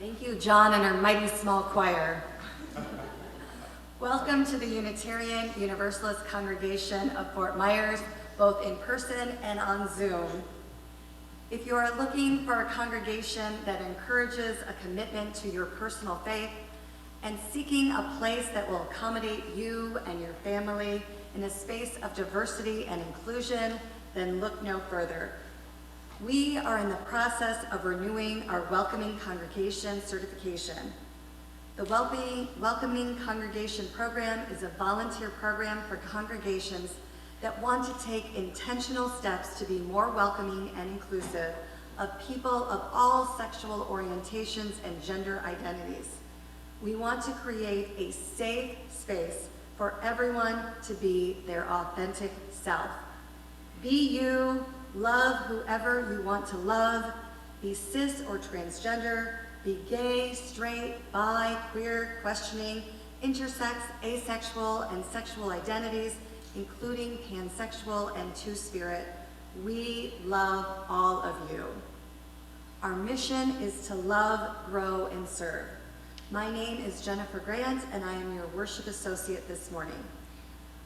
Thank you, John and our mighty small choir. Welcome to the Unitarian Universalist Congregation of Fort Myers, both in person and on Zoom. If you are looking for a congregation that encourages a commitment to your personal faith and seeking a place that will accommodate you and your family in a space of diversity and inclusion, then look no further. We are in the process of renewing our Welcoming Congregation certification. The Welcoming Congregation program is a volunteer program for congregations that want to take intentional steps to be more welcoming and inclusive of people of all sexual orientations and gender identities. We want to create a safe space for everyone to be their authentic self. Be you. Love whoever you want to love, be cis or transgender, be gay, straight, bi, queer, questioning, intersex, asexual, and sexual identities, including pansexual and two-spirit. We love all of you. Our mission is to love, grow, and serve. My name is Jennifer Grant, and I am your worship associate this morning.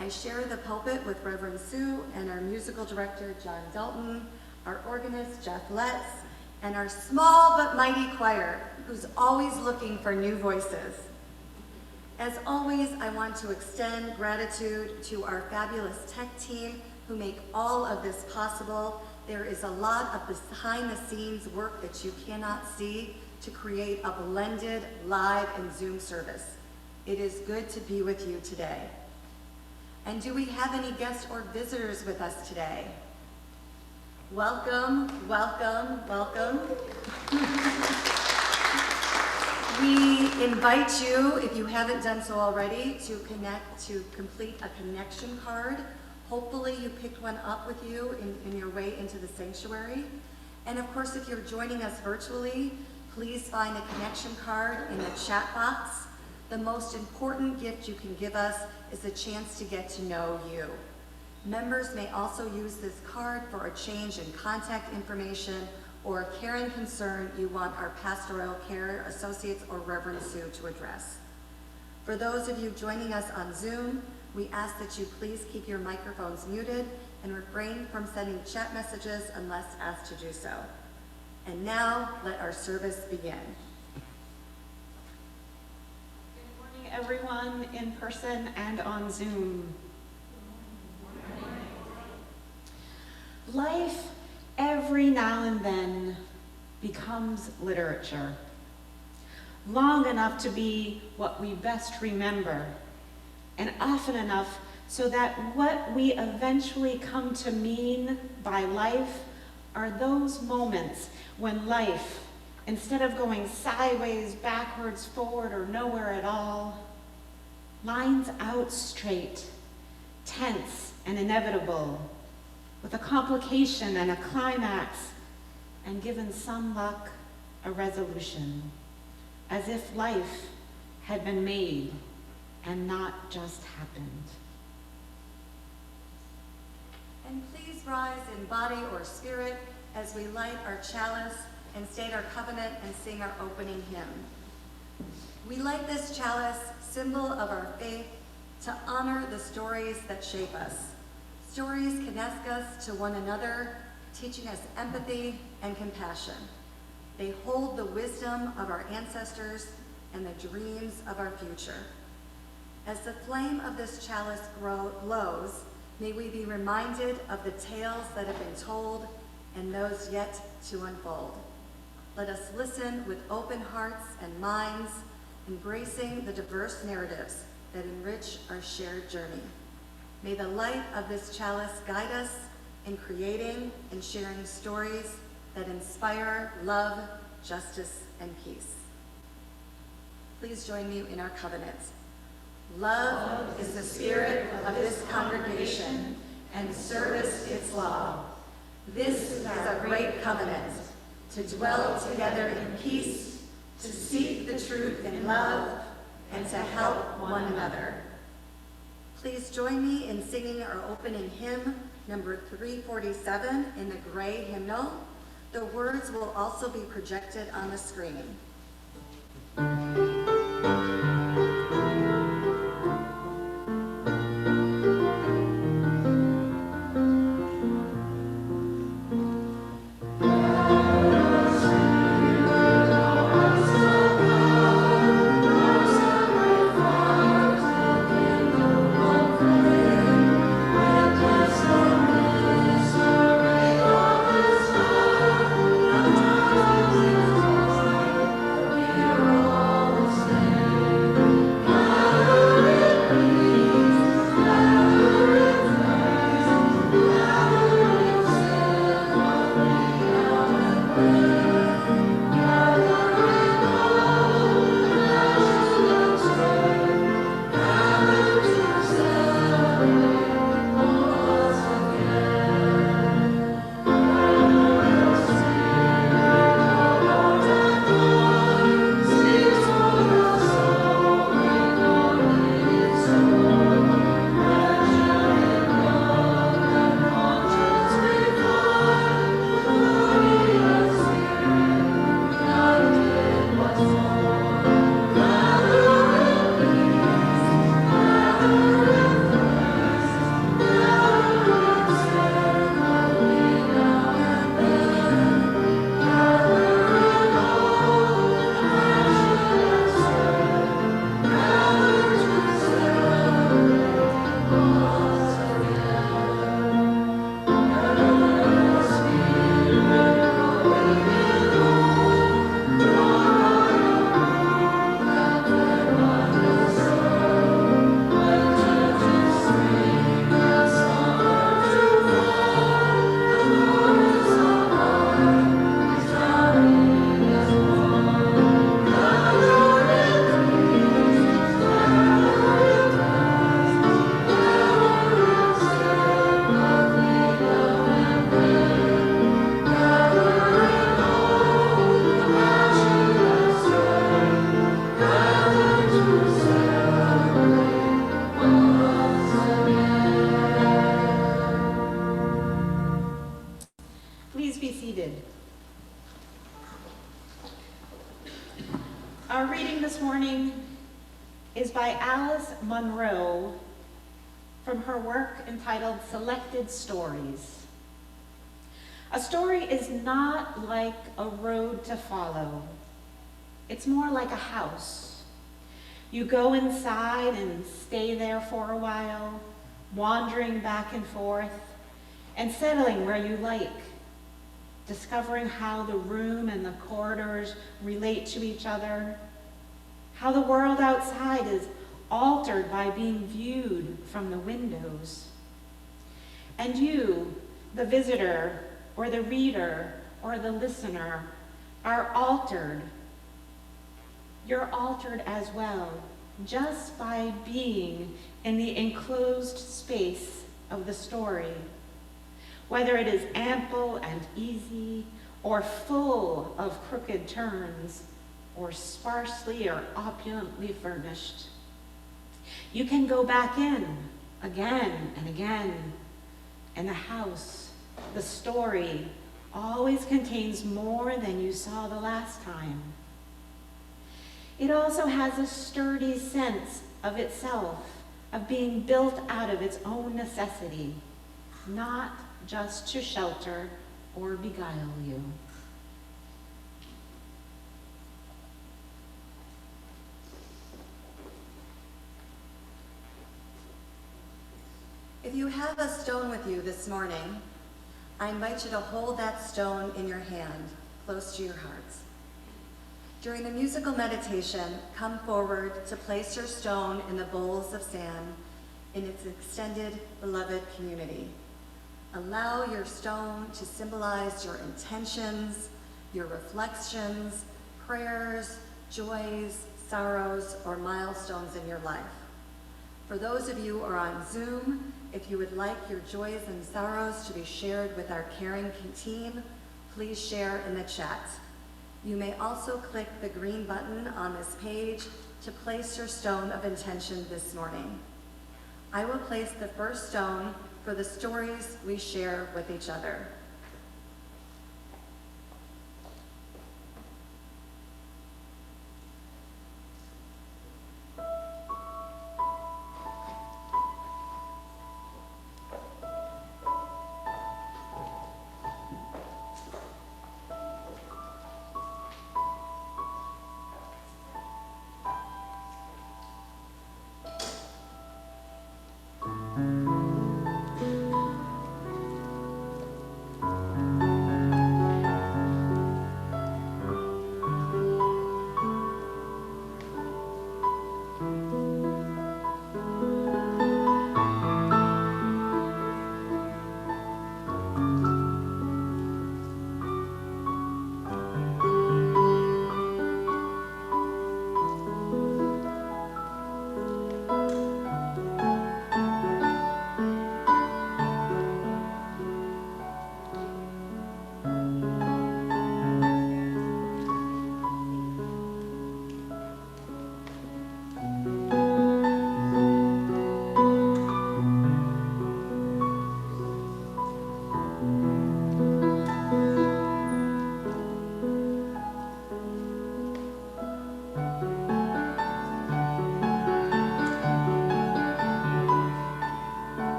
I share the pulpit with Reverend Sue and our musical director, John Dalton, our organist, Jeff Letts, and our small but mighty choir, who's always looking for new voices. As always, I want to extend gratitude to our fabulous tech team who make all of this possible. There is a lot of behind-the-scenes work that you cannot see to create a blended live and Zoom service. It is good to be with you today. And do we have any guests or visitors with us today? Welcome, welcome, welcome. We invite you, if you haven't done so already, to complete a connection card. Hopefully you picked one up with you in your way into the sanctuary. And of course, if you're joining us virtually, please find a connection card in the chat box. The most important gift you can give us is a chance to get to know you. Members may also use this card for a change in contact information or a caring concern you want our pastoral care associates or Reverend Sue to address. For those of you joining us on Zoom, we ask that you please keep your microphones muted and refrain from sending chat messages unless asked to do so. And now, let our service begin. Everyone in person and on Zoom. Life, every now and then, becomes literature. Long enough to be what we best remember, and often enough so that what we eventually come to mean by life are those moments when life, instead of going sideways, backwards, forward, or nowhere at all, lines out straight, tense and inevitable, with a complication and a climax, and given some luck, a resolution, as if life had been made and not just happened. And please rise in body or spirit as we light our chalice and state our covenant and sing our opening hymn. We light this chalice, symbol of our faith, to honor the stories that shape us. Stories connect us to one another, teaching us empathy and compassion. They hold the wisdom of our ancestors and the dreams of our future. As the flame of this chalice glows, may we be reminded of the tales that have been told and those yet to unfold. Let us listen with open hearts and minds, embracing the diverse narratives that enrich our shared journey. May the light of this chalice guide us in creating and sharing stories that inspire love, justice, and peace. Please join me in our covenant. Love is the spirit of this congregation, and service its law. This is our great covenant, to dwell together in peace, to seek the truth in love, and to help one another. Please join me in singing our opening hymn, number 347 in the gray hymnal. The words will also be projected on the screen. Our reading this morning is by Alice Munro from her work entitled Selected Stories. A story is not like a road to follow. It's more like a house. You go inside and stay there for a while, wandering back and forth, and settling where you like, discovering how the room and the corridors relate to each other, how the world outside is altered by being viewed from the windows. And you, the visitor, or the reader, or the listener, are altered. You're altered as well, just by being in the enclosed space of the story. Whether it is ample and easy, or full of crooked turns, or sparsely or opulently furnished. You can go back in again and again, and the house, the story, always contains more than you saw the last time. It also has a sturdy sense of itself, of being built out of its own necessity, not just to shelter or beguile you. If you have a stone with you this morning, I invite you to hold that stone in your hand, close to your hearts. During the musical meditation, come forward to place your stone in the bowls of sand in its extended, beloved community. Allow your stone to symbolize your intentions, your reflections, prayers, joys, sorrows, or milestones in your life. For those of you who are on Zoom, if you would like your joys and sorrows to be shared with our caring team, please share in the chat. You may also click the green button on this page to place your stone of intention this morning. I will place the first stone for the stories we share with each other.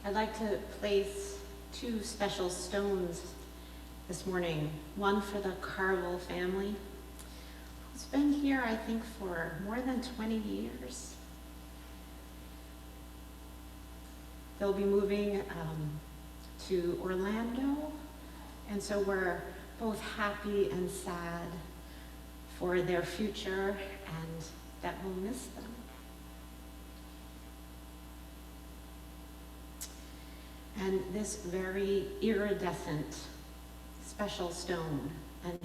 I'd like to place 2 special stones this morning. One for the Carville family, who's been here, I think, for more than 20 years. They'll be moving to Orlando, and so we're both happy and sad for their future and that we'll miss them. And this very iridescent special stone, and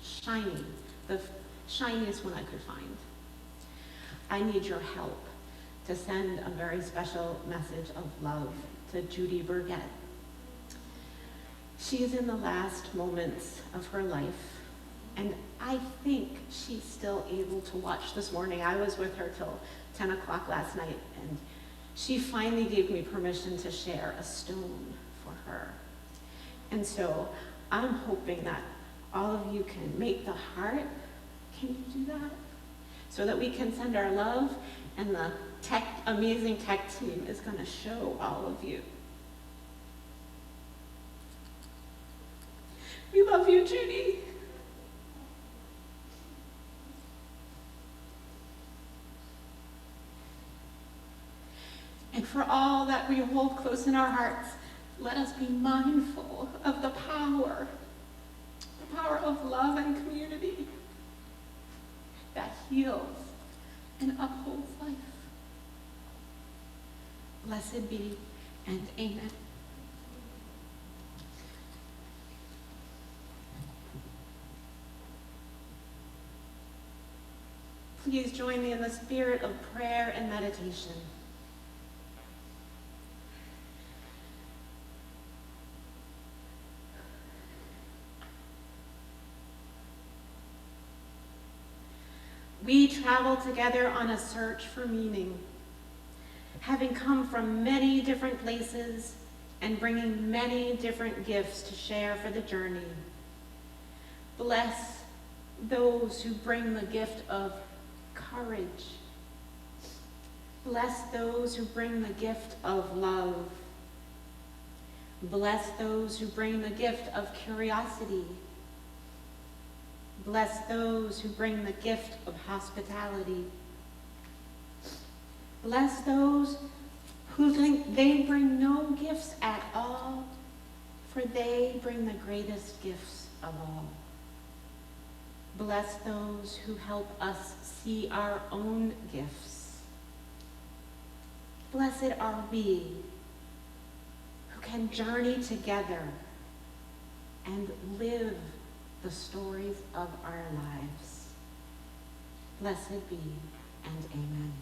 shiny, the shiniest one I could find. I need your help to send a very special message of love to Judy Burgett. She's in the last moments of her life, and I think she's still able to watch this morning. I was with her till 10 o'clock last night, and she finally gave me permission to share a stone for her. And so I'm hoping that all of you can make the heart. Can you do that? So that we can send our love, and the amazing tech team is going to show all of you. We love you, Judy. And for all that we hold close in our hearts, let us be mindful of the power of love and community that heals and upholds life. Blessed be, and amen. Please join me in the spirit of prayer and meditation. We travel together on a search for meaning, having come from many different places and bringing many different gifts to share for the journey. Bless those who bring the gift of courage. Bless those who bring the gift of love. Bless those who bring the gift of curiosity. Bless those who bring the gift of hospitality. Bless those who think they bring no gifts at all, for they bring the greatest gifts of all. Bless those who help us see our own gifts. Blessed are we who can journey together and live the stories of our lives. Blessed be, and amen.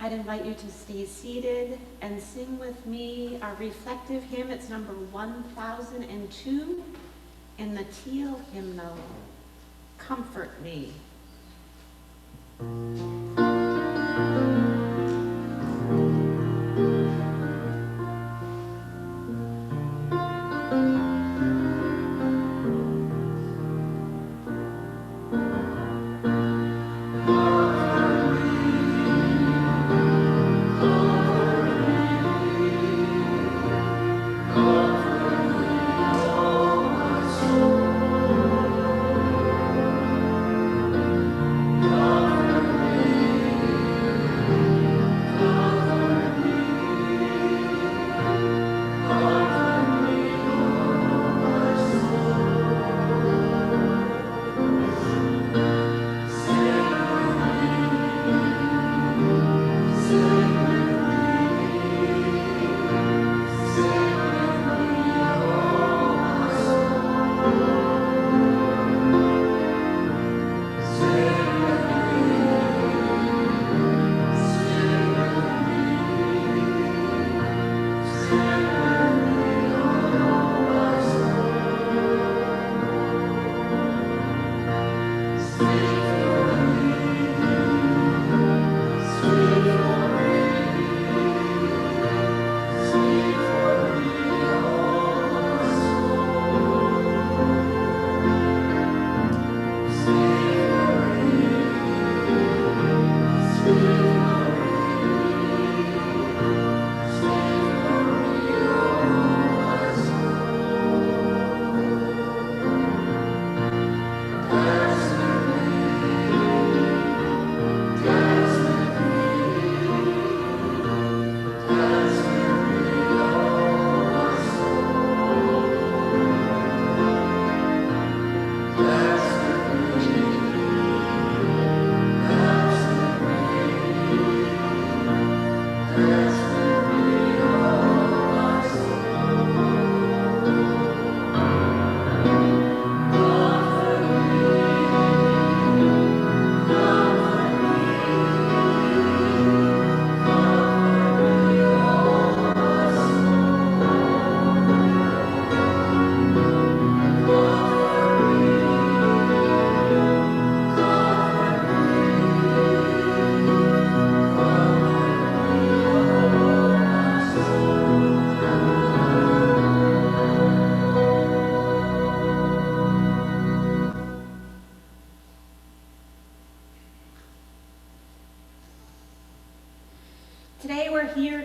I'd invite you to stay seated and sing with me our reflective hymn. It's number 1002 in the teal hymnal, Comfort Me.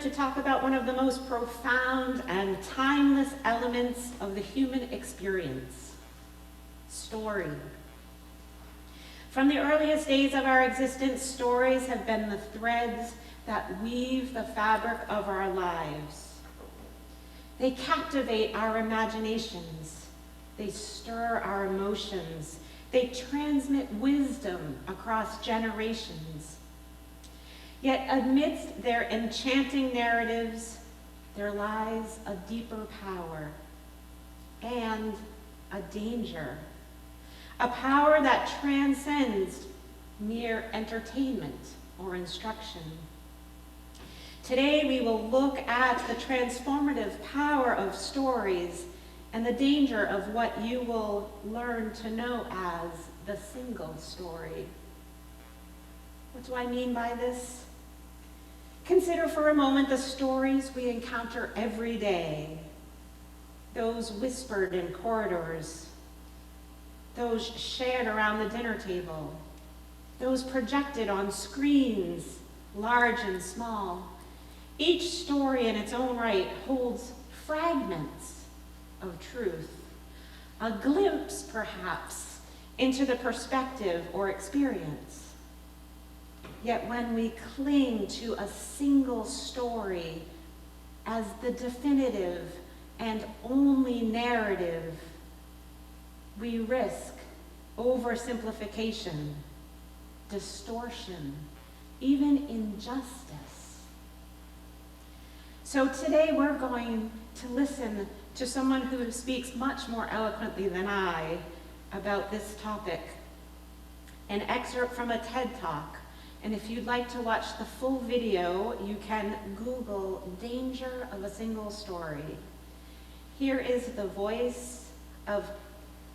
to talk about one of the most profound and timeless elements of the human experience: story. From the earliest days of our existence, stories have been the threads that weave the fabric of our lives. They captivate our imaginations. They stir our emotions. They transmit wisdom across generations. Yet amidst their enchanting narratives, there lies a deeper power and a danger. A power that transcends mere entertainment or instruction. Today we will look at the transformative power of stories and the danger of what you will learn to know as the single story. What do I mean by this? Consider for a moment the stories we encounter every day. Those whispered in corridors, those shared around the dinner table, those projected on screens, large and small. Each story in its own right holds fragments of truth, a glimpse, perhaps, into the perspective or experience. Yet when we cling to a single story as the definitive and only narrative, we risk oversimplification, distortion, even injustice. So today we're going to listen to someone who speaks much more eloquently than I about this topic. An excerpt from a TED Talk. And if you'd like to watch the full video, you can Google "Danger of a Single Story." Here is the voice of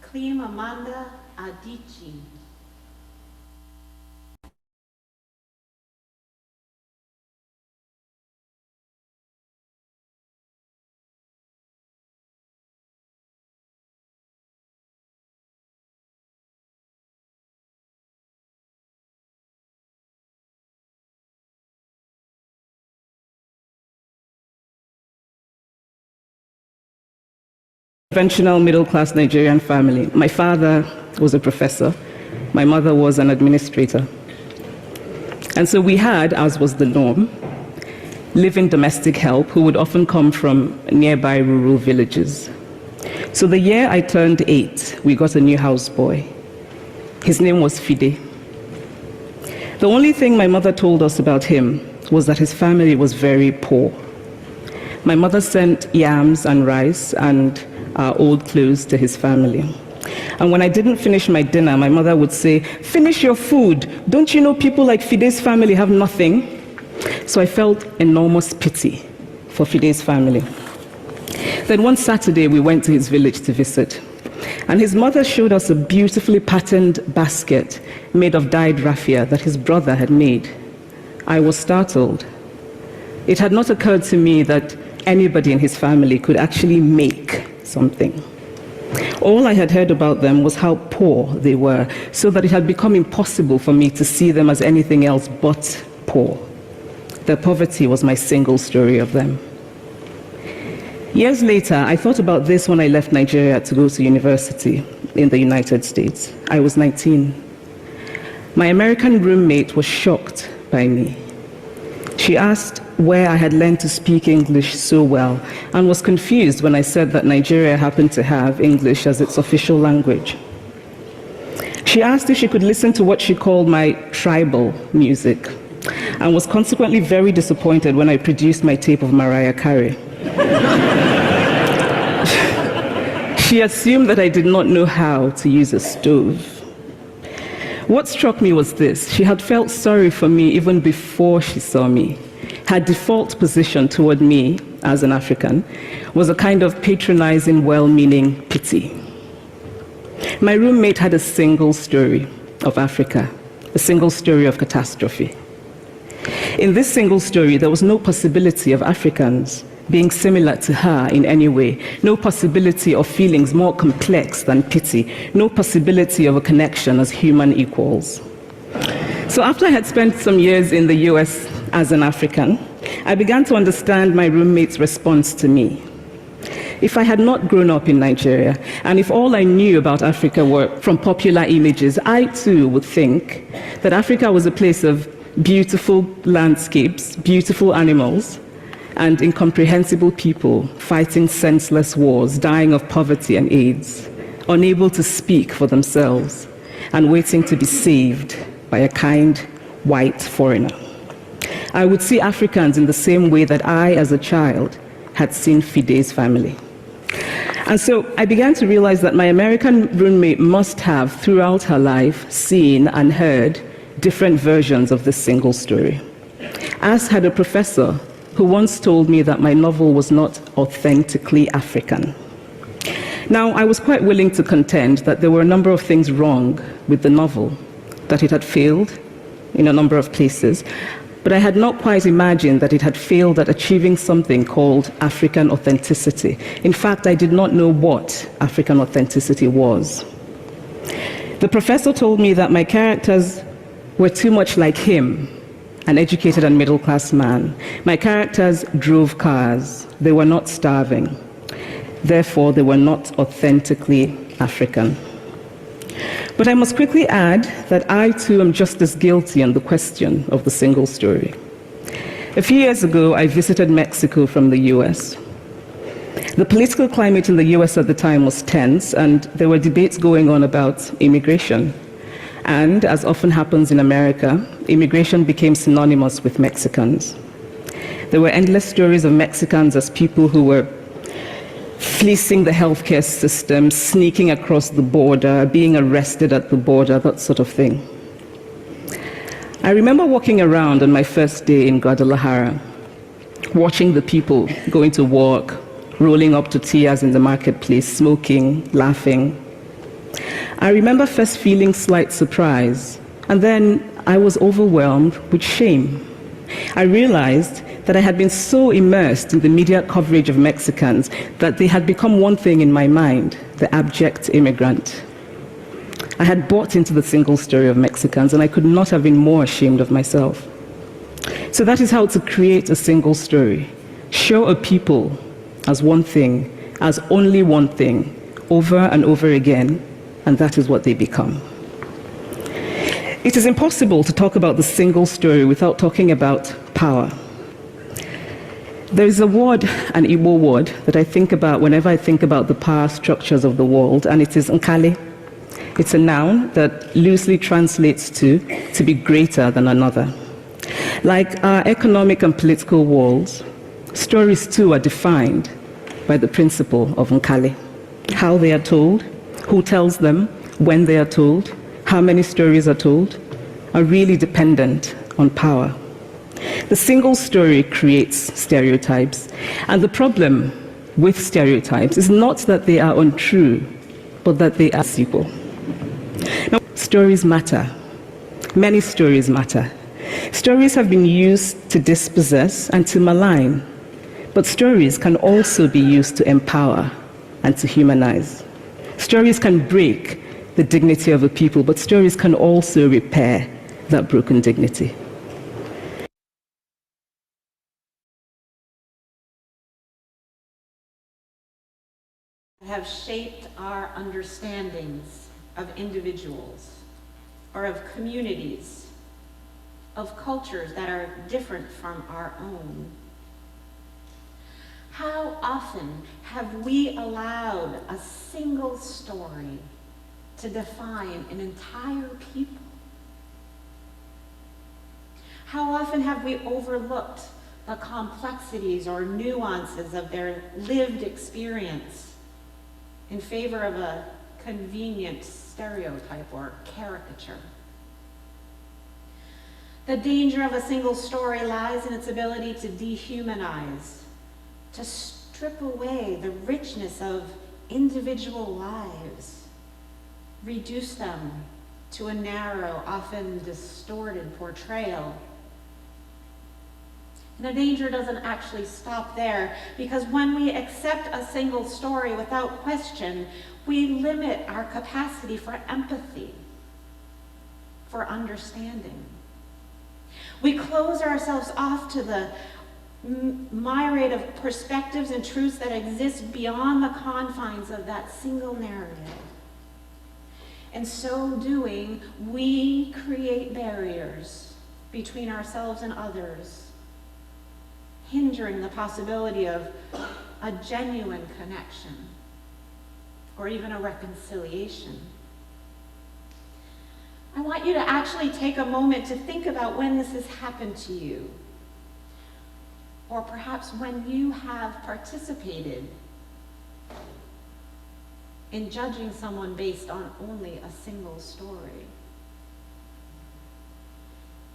Chimamanda Adichie. Conventional middle-class Nigerian family. My father was a professor. My mother was an administrator. And so we had, as was the norm, live-in domestic help who would often come from nearby rural villages. So the year I turned 8, we got a new houseboy. His name was Fide. The only thing my mother told us about him was that his family was very poor. My mother sent yams and rice and old clothes to his family. And when I didn't finish my dinner, my mother would say, "Finish your food. Don't you know people like Fide's family have nothing?" So I felt enormous pity for Fide's family. Then one Saturday, we went to his village to visit. And his mother showed us a beautifully patterned basket made of dyed raffia that his brother had made. I was startled. It had not occurred to me that anybody in his family could actually make something. All I had heard about them was how poor they were, so that it had become impossible for me to see them as anything else but poor. Their poverty was my single story of them. Years later, I thought about this when I left Nigeria to go to university in the United States. I was 19. My American roommate was shocked by me. She asked where I had learned to speak English so well and was confused when I said that Nigeria happened to have English as its official language. She asked if she could listen to what she called my tribal music and was consequently very disappointed when I produced my tape of Mariah Carey. She assumed that I did not know how to use a stove. What struck me was this: she had felt sorry for me even before she saw me. Her default position toward me, as an African, was a kind of patronizing, well-meaning pity. My roommate had a single story of Africa, a single story of catastrophe. In this single story, there was no possibility of Africans being similar to her in any way, no possibility of feelings more complex than pity, no possibility of a connection as human equals. So after I had spent some years in the US as an African, I began to understand my roommate's response to me. If I had not grown up in Nigeria, and if all I knew about Africa were from popular images, I too would think that Africa was a place of beautiful landscapes, beautiful animals, and incomprehensible people fighting senseless wars, dying of poverty and AIDS, unable to speak for themselves, and waiting to be saved by a kind white foreigner. I would see Africans in the same way that I, as a child, had seen Fide's family. And so I began to realize that my American roommate must have, throughout her life, seen and heard different versions of this single story. As had a professor who once told me that my novel was not authentically African. Now, I was quite willing to contend that there were a number of things wrong with the novel, that it had failed in a number of places, but I had not quite imagined that it had failed at achieving something called African authenticity. In fact, I did not know what African authenticity was. The professor told me that my characters were too much like him, an educated and middle-class man. My characters drove cars. They were not starving. Therefore, they were not authentically African. But I must quickly add that I too am just as guilty on the question of the single story. A few years ago, I visited Mexico from the US. The political climate in the US at the time was tense, and there were debates going on about immigration. And, as often happens in America, immigration became synonymous with Mexicans. There were endless stories of Mexicans as people who were fleecing the healthcare system, sneaking across the border, being arrested at the border, that sort of thing. I remember walking around on my first day in Guadalajara, watching the people going to work, rolling up tortillas in the marketplace, smoking, laughing. I remember first feeling slight surprise, and then I was overwhelmed with shame. I realized that I had been so immersed in the media coverage of Mexicans that they had become one thing in my mind, the abject immigrant. I had bought into the single story of Mexicans, and I could not have been more ashamed of myself. So that is how to create a single story. Show a people as one thing, as only one thing, over and over again, and that is what they become. It is impossible to talk about the single story without talking about power. There is a word, an Igbo word, that I think about whenever I think about the power structures of the world, and it is nkali. It's a noun that loosely translates to be greater than another. Like our economic and political worlds, stories too are defined by the principle of nkali. How they are told, who tells them, when they are told, how many stories are told, are really dependent on power. The single story creates stereotypes, and the problem with stereotypes is not that they are untrue, but that they are equal. Now, stories matter. Many stories matter. Stories have been used to dispossess and to malign, but stories can also be used to empower and to humanize. Stories can break the dignity of a people, but stories can also repair that broken dignity. Have shaped our understandings of individuals or of communities, of cultures that are different from our own. How often have we allowed a single story to define an entire people? How often have we overlooked the complexities or nuances of their lived experience in favor of a convenient stereotype or caricature? The danger of a single story lies in its ability to dehumanize, to strip away the richness of individual lives, reduce them to a narrow, often distorted portrayal. And the danger doesn't actually stop there, because when we accept a single story without question, we limit our capacity for empathy, for understanding. We close ourselves off to the myriad of perspectives and truths that exist beyond the confines of that single narrative. In so doing, we create barriers between ourselves and others, hindering the possibility of a genuine connection or even a reconciliation. I want you to actually take a moment to think about when this has happened to you, or perhaps when you have participated in judging someone based on only a single story.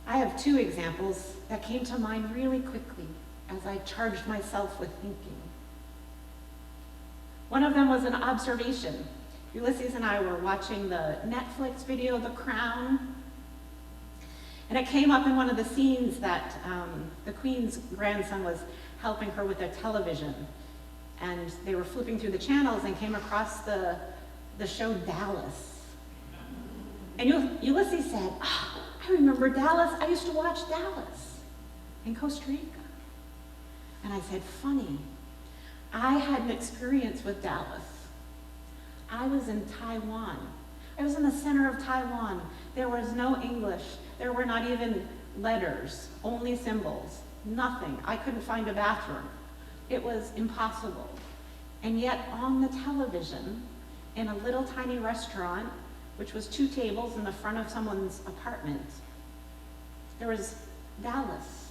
I have two examples that came to mind really quickly as I charged myself with thinking. One of them was an observation. Ulysses and I were watching the Netflix video, The Crown, and it came up in one of the scenes that the Queen's grandson was helping her with their television. And they were flipping through the channels and came across the show Dallas. And Ulysses said, "Oh, I remember Dallas. I used to watch Dallas in Costa Rica." And I said, "Funny, I had an experience with Dallas. I was in Taiwan. I was in the center of Taiwan. There was no English. There were not even letters, only symbols, nothing. I couldn't find a bathroom. It was impossible. And yet on the television, in a little tiny restaurant, which was 2 tables in the front of someone's apartment, there was Dallas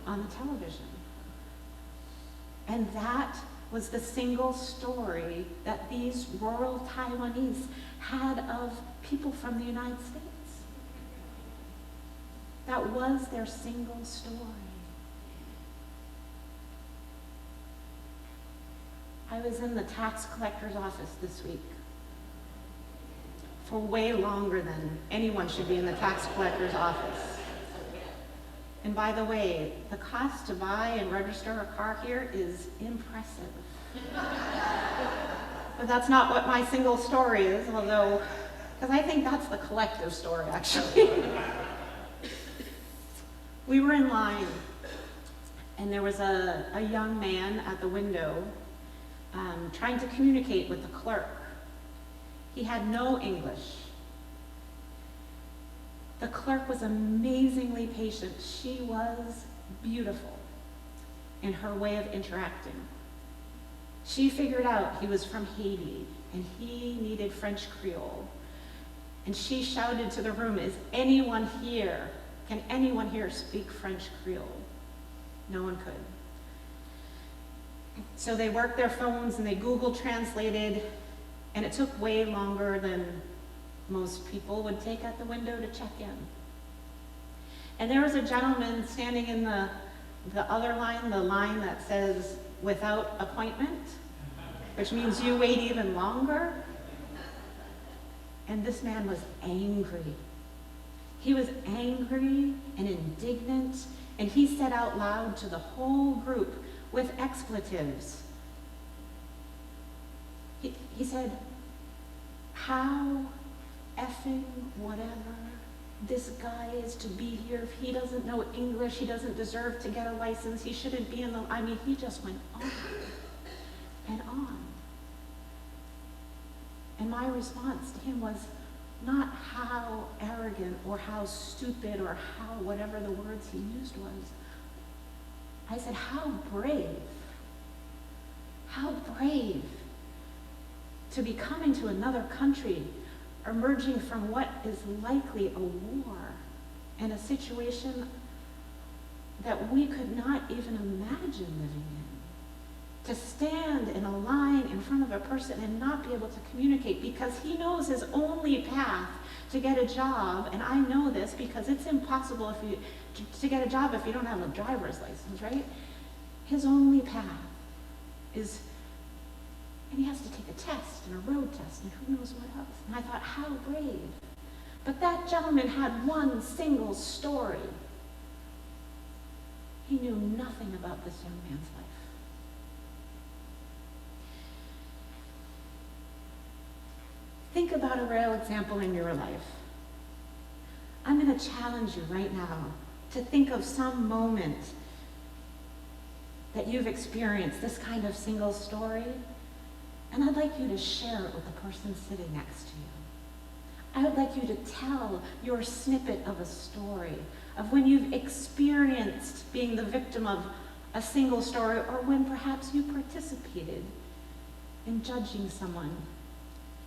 on the television. And that was the single story that these rural Taiwanese had of people from the United States. That was their single story. I was in the tax collector's office this week for way longer than anyone should be in the tax collector's office. And by the way, the cost to buy and register a car here is impressive. But that's not what my single story is, although, because I think that's the collective story, actually. We were in line, and there was a young man at the window trying to communicate with the clerk. He had no English. The clerk was amazingly patient. She was beautiful in her way of interacting. She figured out he was from Haiti and he needed French Creole. And she shouted to the room, "Is anyone here? Can anyone here speak French Creole?" No one could. So they worked their phones and they Google translated, and it took way longer than most people would take at the window to check in. And there was a gentleman standing in the other line, the line that says without appointment, which means you wait even longer. And this man was angry. He was angry and indignant, and he said out loud to the whole group with expletives. He said, "How effing whatever this guy is to be here. If he doesn't know English, he doesn't deserve to get a license. He shouldn't be in the..." I mean, he just went on and on. And my response to him was not how arrogant or how stupid or how whatever the words he used was. I said, how brave to be coming to another country, emerging from what is likely a war and a situation that we could not even imagine living in. To stand in a line in front of a person and not be able to communicate because he knows his only path to get a job, and I know this because it's impossible to get a job if you don't have a driver's license, right? His only path is, and he has to take a test and a road test and who knows what else. And I thought, how brave. But that gentleman had one single story. He knew nothing about this young man's life. Think about a real example in your life. I'm going to challenge you right now to think of some moment that you've experienced this kind of single story, and I'd like you to share it with the person sitting next to you. I would like you to tell your snippet of a story, of when you've experienced being the victim of a single story, or when perhaps you participated in judging someone,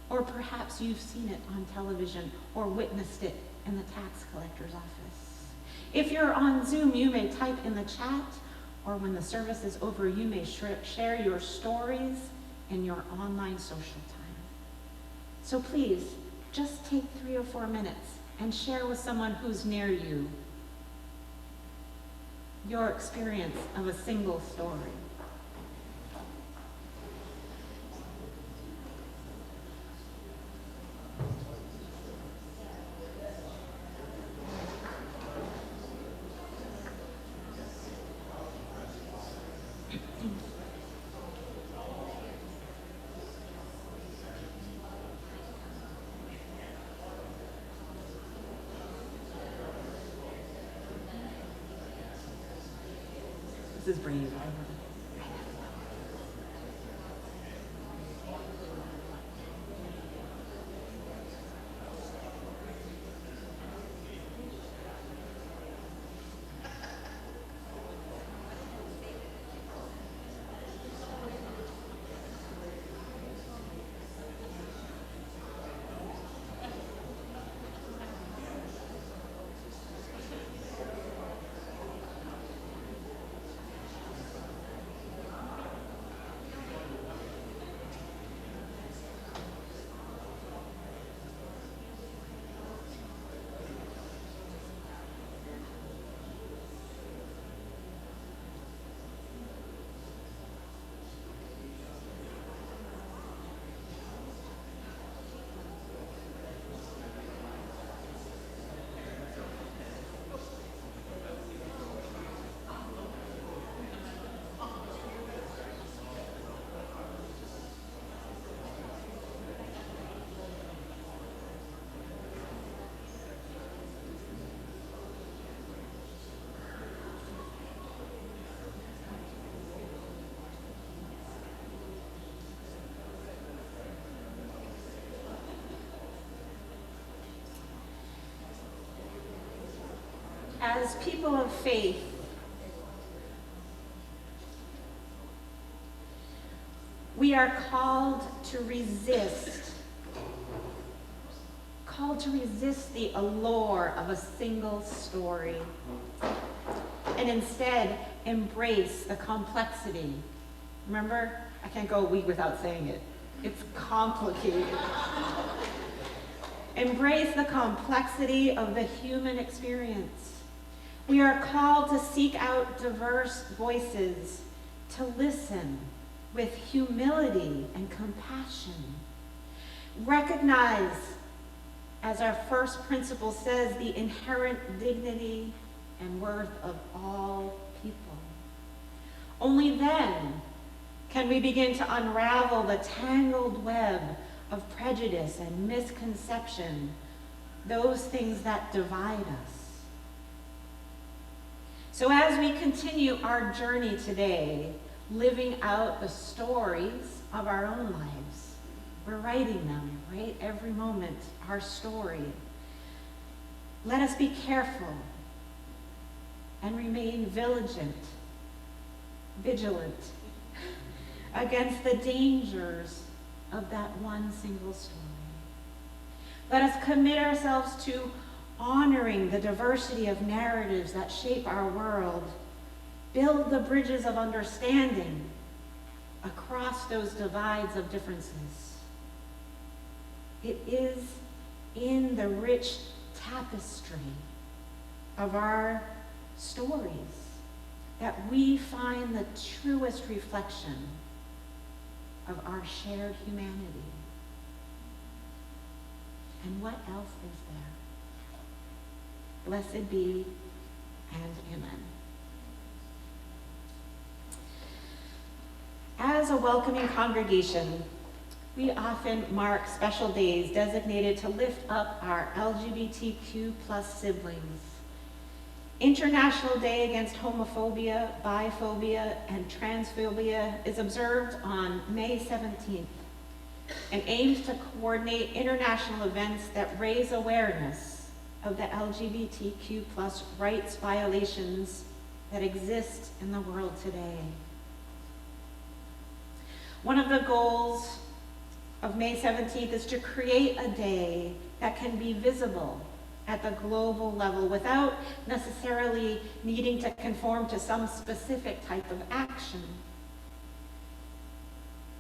or perhaps you've seen it on television or witnessed it in the tax collector's office. If you're on Zoom, you may type in the chat, or when the service is over, you may share your stories in your online social time. So please, just take 3 or 4 minutes and share with someone who's near you your experience of a single story. This is brave. As people of faith, we are called to resist the allure of a single story, and instead embrace the complexity. Remember, I can't go a week without saying it. It's complicated. Embrace the complexity of the human experience. We are called to seek out diverse voices, to listen with humility and compassion. Recognize, as our first principle says, the inherent dignity and worth of all people. Only then can we begin to unravel the tangled web of prejudice and misconception, those things that divide us. So as we continue our journey today, living out the stories of our own lives, we're writing them, right? Every moment, our story. Let us be careful and remain vigilant against the dangers of that one single story. Let us commit ourselves to honoring the diversity of narratives that shape our world, build the bridges of understanding across those divides of differences. It is in the rich tapestry of our stories that we find the truest reflection of our shared humanity. And what else is there? Blessed be and amen. As a welcoming congregation, we often mark special days designated to lift up our LGBTQ+ siblings. International Day Against Homophobia, Biphobia, and Transphobia is observed on May 17th and aims to coordinate international events that raise awareness of the LGBTQ+ rights violations that exist in the world today. One of the goals of May 17th is to create a day that can be visible at the global level without necessarily needing to conform to some specific type of action.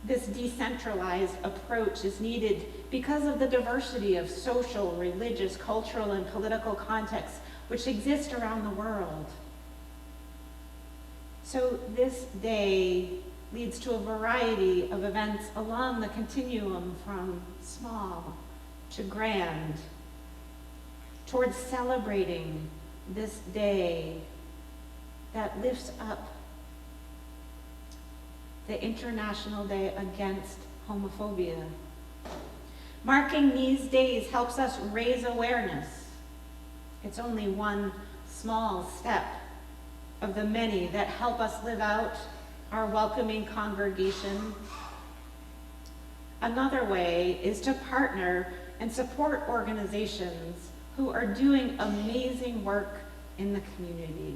This decentralized approach is needed because of the diversity of social, religious, cultural, and political contexts which exist around the world. So this day leads to a variety of events along the continuum from small to grand, towards celebrating this day that lifts up the International Day Against Homophobia. Marking these days helps us raise awareness. It's only one small step of the many that help us live out our welcoming congregation. Another way is to partner and support organizations who are doing amazing work in the community.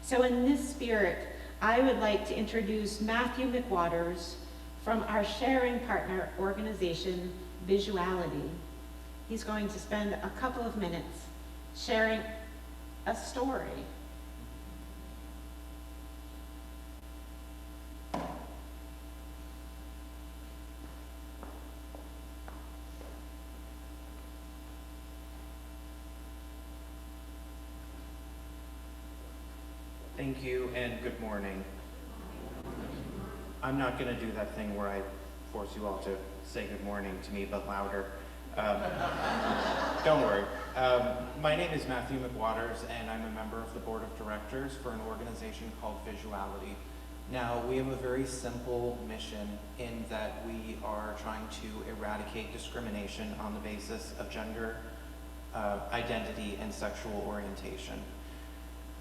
So in this spirit, I would like to introduce Matthew McWatters from our sharing partner organization, Visuality. He's going to spend a couple of minutes sharing a story. Thank you and good morning. I'm not going to do that thing where I force you all to say good morning to me, but louder. Don't worry. My name is Matthew McWatters, and I'm a member of the board of directors for an organization called Visuality. Now, we have a very simple mission in that we are trying to eradicate discrimination on the basis of gender, identity, and sexual orientation.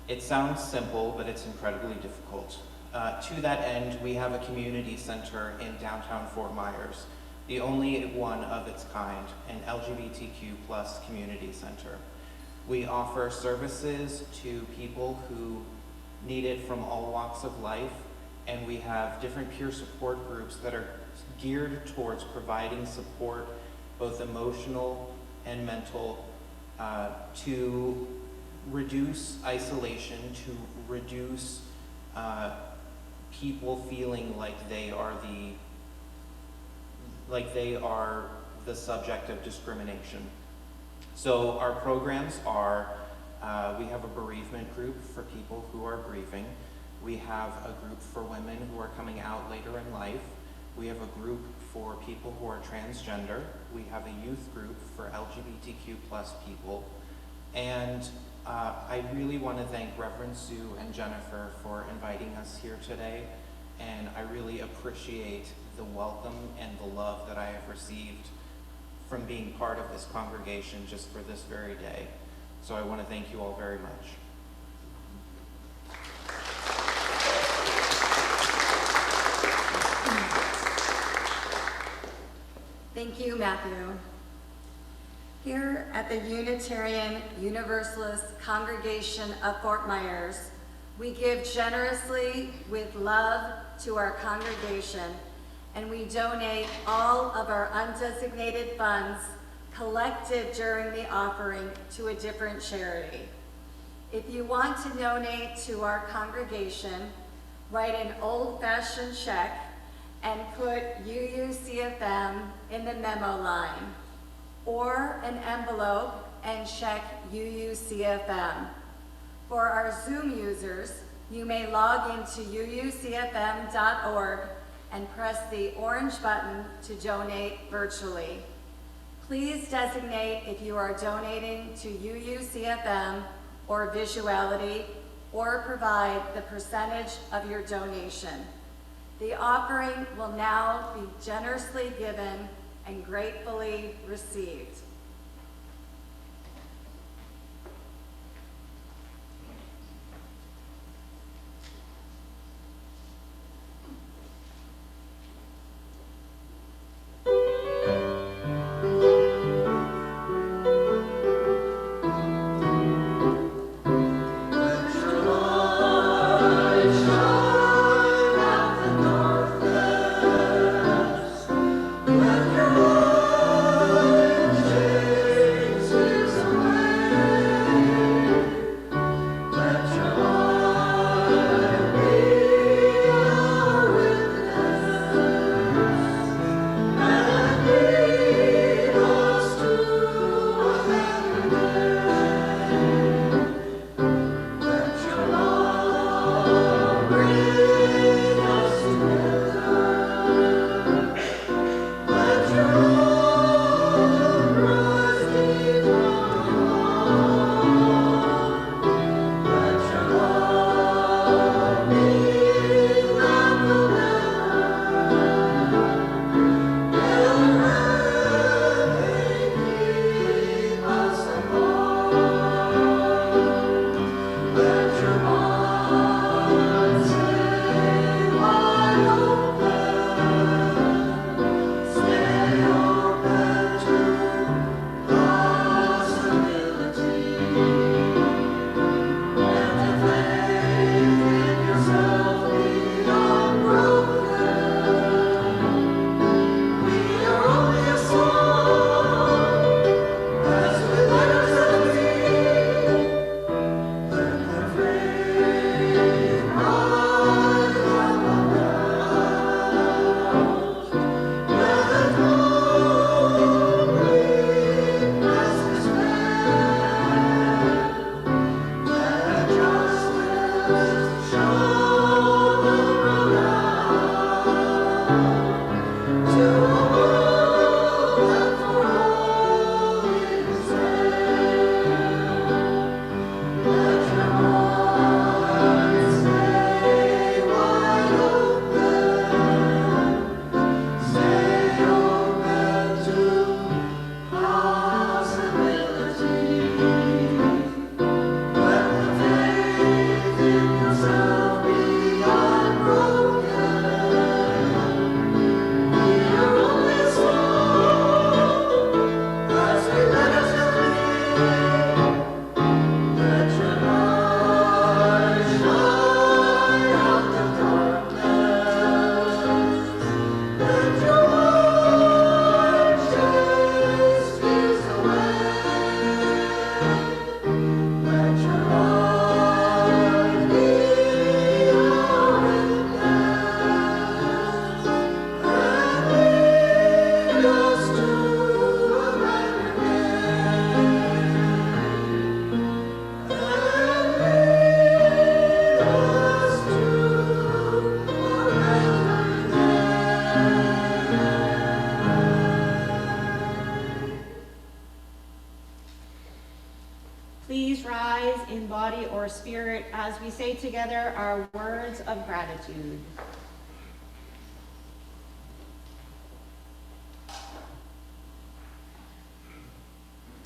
It sounds simple, but it's incredibly difficult. To that end, we have a community center in downtown Fort Myers, the only one of its kind, an LGBTQ+ community center. We offer services to people who need it from all walks of life, and we have different peer support groups that are geared towards providing support, both emotional and mental, to reduce isolation, to reduce people feeling like they are the subject of discrimination. So our programs are, we have a bereavement group for people who are grieving. We have a group for women who are coming out later in life. We have a group for people who are transgender. We have a youth group for LGBTQ+ people. And I really want to thank Reverend Sue and Jennifer for inviting us here today, and I really appreciate the welcome and the love that I have received from being part of this congregation just for this very day. So I want to thank you all very much. Thank you, Matthew. Here at the Unitarian Universalist Congregation of Fort Myers, we give generously with love to our congregation, and we donate all of our undesignated funds collected during the offering to a different charity. If you want to donate to our congregation, write an old-fashioned check and put UUCFM in the memo line, or an envelope and check UUCFM. For our Zoom users, you may log into uucfm.org and press the orange button to donate virtually. Please designate if you are donating to UUCFM or Visuality, or provide the percentage of your donation. The offering will now be generously given and gratefully received. body or spirit as we say together our words of gratitude.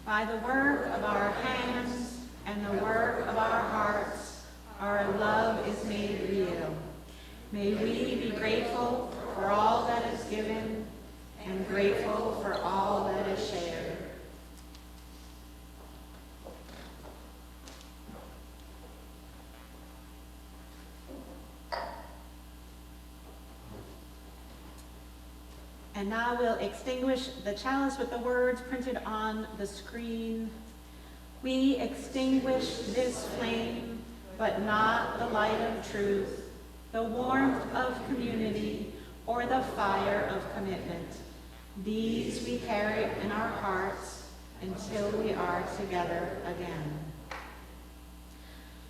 By the work of our hands and the work of our hearts, our love is made real. May we be grateful for all that is given and grateful for all that is shared. And now we'll extinguish the chalice with the words printed on the screen. We extinguish this flame, but not the light of truth, the warmth of community, or the fire of commitment. These we carry in our hearts until we are together again.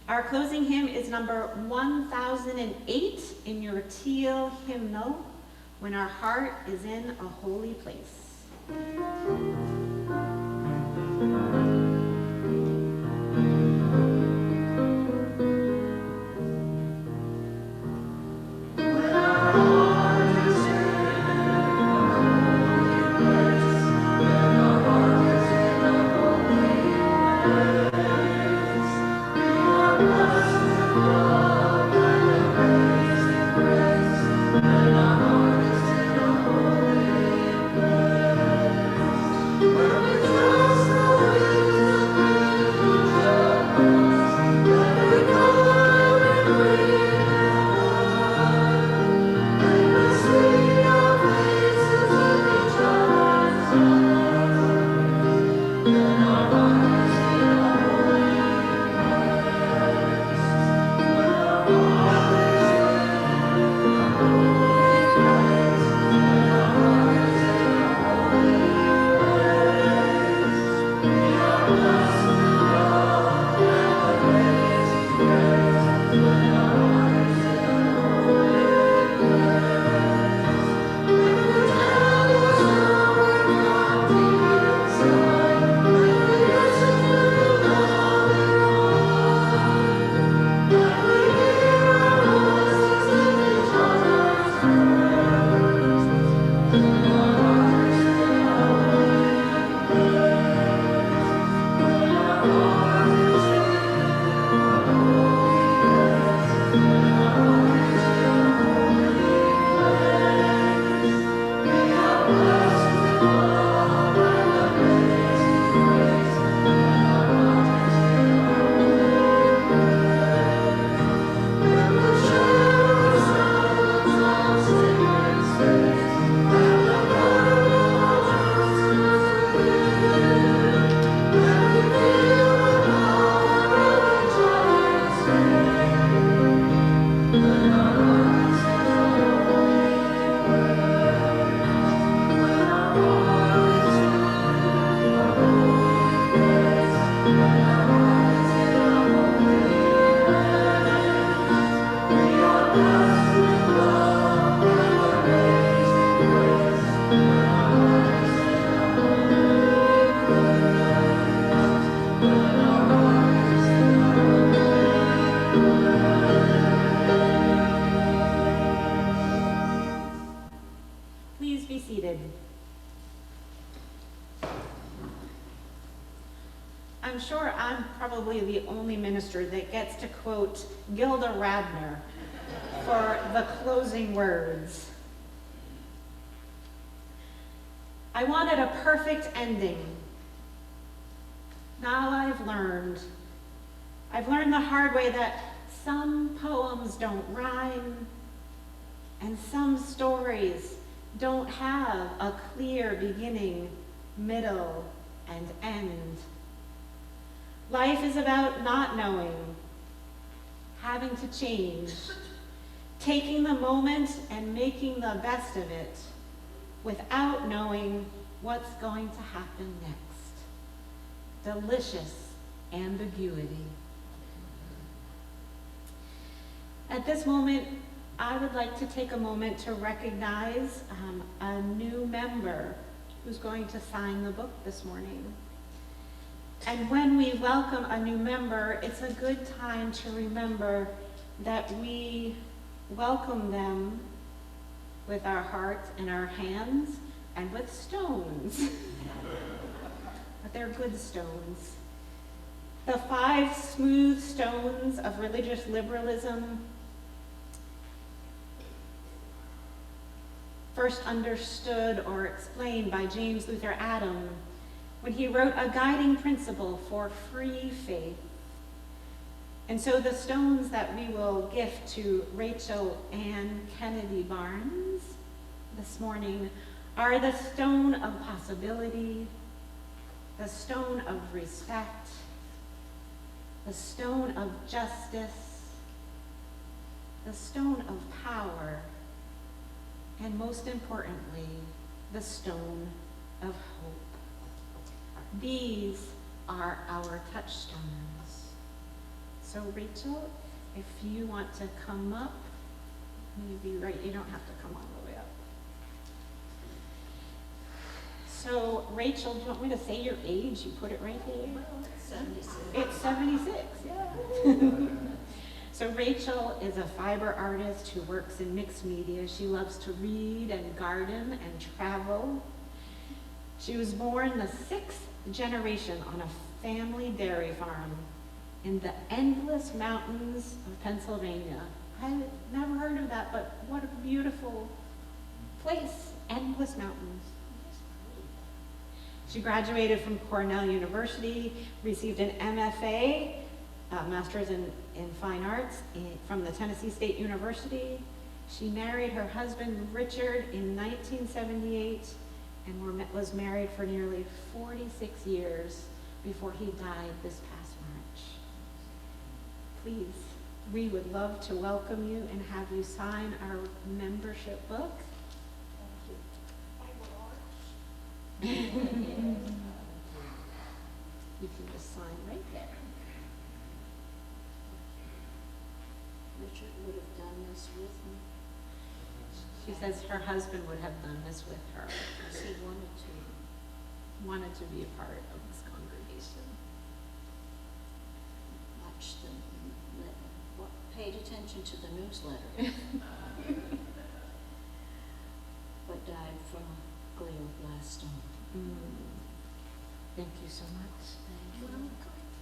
Our closing hymn is number 1008 in your teal hymnal, When Our Heart is in a Holy Place. I'm sure I'm probably the only minister that gets to quote Gilda Radner for the closing words. I wanted a perfect ending. Now I've learned the hard way that some poems don't rhyme and some stories don't have a clear beginning, middle, and end. Life is about not knowing, having to change, taking the moment and making the best of it without knowing what's going to happen next. Delicious ambiguity. At this moment, I would like to take a moment to recognize a new member who's going to sign the book this morning. And when we welcome a new member, it's a good time to remember that we welcome them with our hearts and our hands and with stones. But they're good stones. The 5 smooth stones of religious liberalism, first understood or explained by James Luther Adam when he wrote a guiding principle for free faith. And so the stones that we will gift to Rachel Ann Kennedy Barnes this morning are the stone of possibility, the stone of respect, the stone of justice, the stone of power, and most importantly, the stone of hope. These are our touchstones. So Rachel, if you want to come up, maybe right, you don't have to come all the way up. So Rachel, do you want me to say your age? You put it right here. Well, it's 76. It's 76, yeah. So Rachel is a fiber artist who works in mixed media. She loves to read and garden and travel. She was born the 6th generation on a family dairy farm in the endless mountains of Pennsylvania. I've never heard of that, but what a beautiful place, endless mountains. She graduated from Cornell University, received an MFA, Master's in Fine Arts from the Tennessee State University. She married her husband, Richard, in 1978 and was married for nearly 46 years before he died this past March. Please, we would love to welcome you and have you sign our membership book. You can just sign right there. Richard would have done this with me. She says her husband would have done this with her. Because he Wanted to be a part of this congregation. watched paid attention to the newsletter. But died from glioblastoma. Thank you so much. Thank you.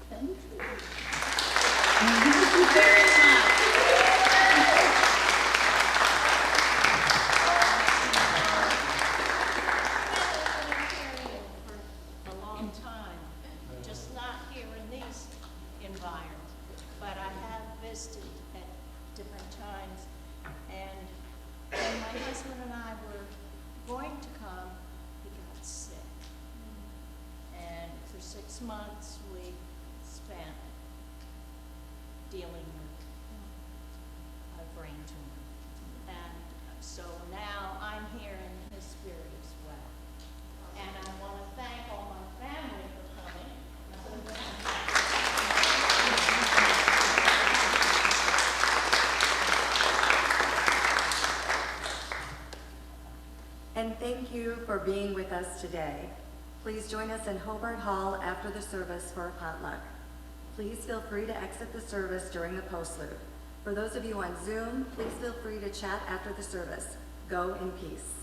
Thank you very much. For a long time, just not here in these environs, but I have visited at different times. And when my husband and I were going to come, he got sick. And for 6 months, we spent dealing with a brain tumor. And so now I'm here in his spirit as well. And I want to thank all my family for coming. And thank you for being with us today. Please join us in Hobart Hall after the service for a potluck. Please feel free to exit the service during the postlude. For those of you on Zoom, please feel free to chat after the service. Go in peace.